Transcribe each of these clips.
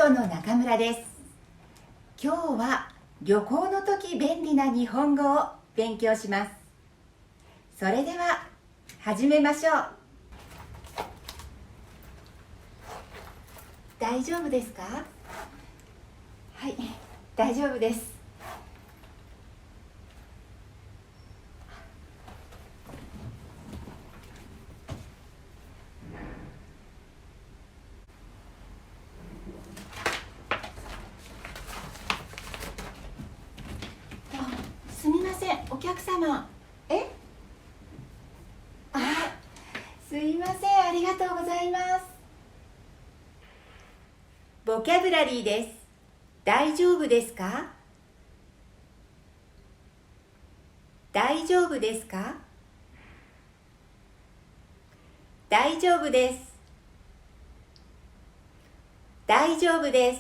トの中村です。今日は旅行の時便利な日本語を勉強します。それでは始めましょう。大丈夫ですか？はい、大丈夫です。すみません、お客様。すいません、ありがとうございます。ボキャブラリーです。大丈夫ですか？大丈夫ですか？大丈夫です。大丈夫で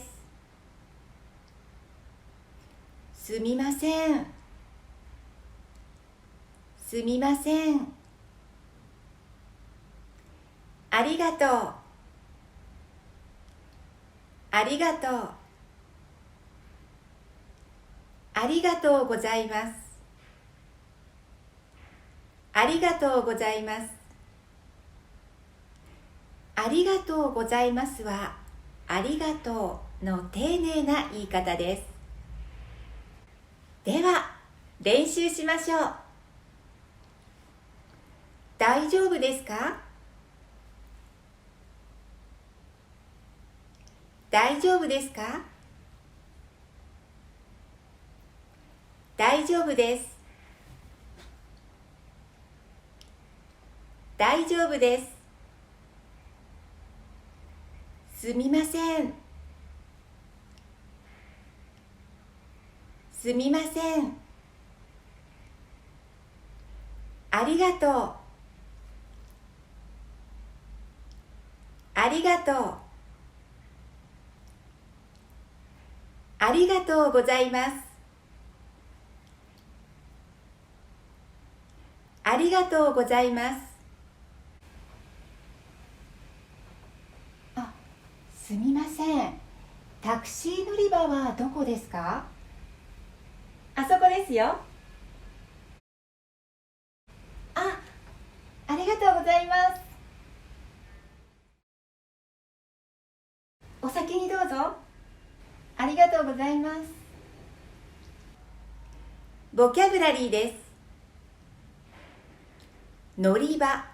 す。すみません。すみません。ありがとう。ありがとう。ありがとうございます。ありがとうございます。ありがとうございますは、ありがとうの丁寧な言い方です。では、練習しましょう。大丈夫ですか？大丈夫ですか？大丈夫です。大丈夫です。すみません。すみません。ありがとう。ありがとう。ありがとうございます。ありがとうございます。すみません。タクシー乗り場はどこですか？あそこですよ。ありがとうございます。お先にどうぞ。ありがとうございます。ボキャブラリーです。乗り場。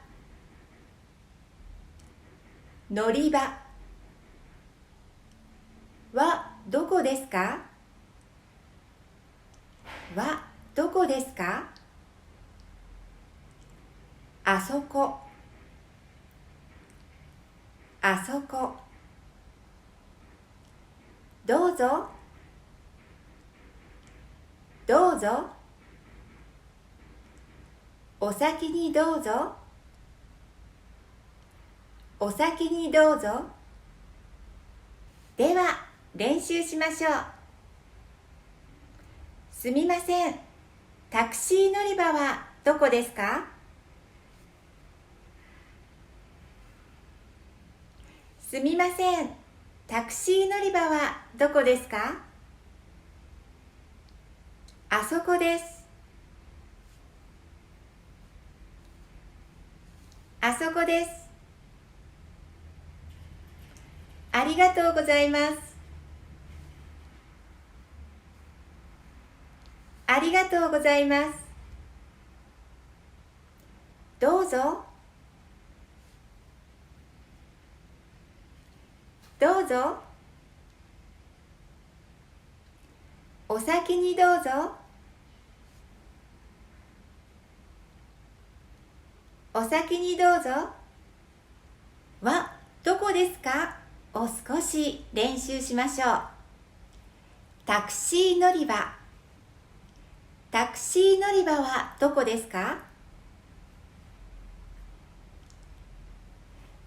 乗り場はどこですか？はどこですか？あそこ。あそこ。どうぞ。どうぞ。お先にどうぞ。お先にどうぞ。では練習しましょう。すみません。タクシー乗り場はどこですか？すみません。タクシー乗り場はどこですか？あそこです。あそこです。ありがとうございます。ありがとうございます。どうぞ。どうぞ。お先にどうぞ。お先にどうぞ。はどこですかを少し練習しましょう。タクシー乗り場。タクシー乗り場はどこですか？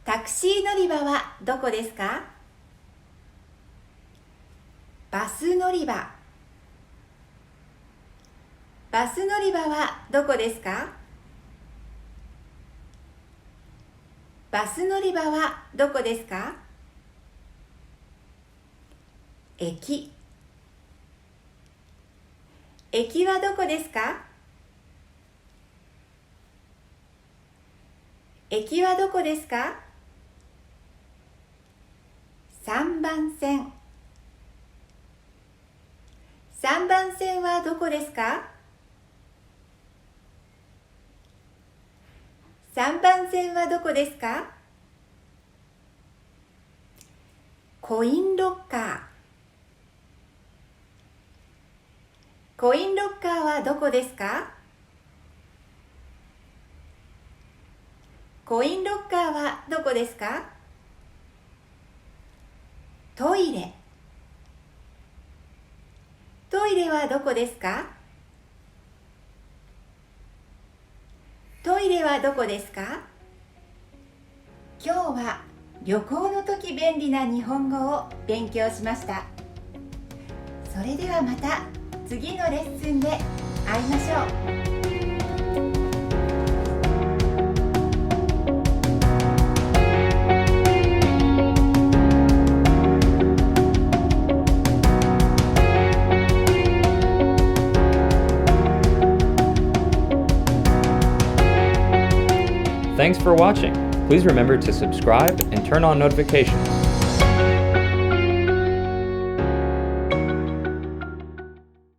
タクシー乗り場はどこですか？バス乗り場。バス乗り場はどこですか？バス乗り場はどこですか？駅。駅はどこですか？駅はどこですか？3番線。3番線はどこですか？3番線はどこですか？コインロッカー。コインロッカーはどこですか？コインロッカーはどこですか？トイレ。トイレはどこですか？トイレはどこですか？今日は旅行の時便利な日本語を勉強しました。それではまた次のレッスンで会いましょう。Thanks for watching. Please remember to subscribe and turn on notifications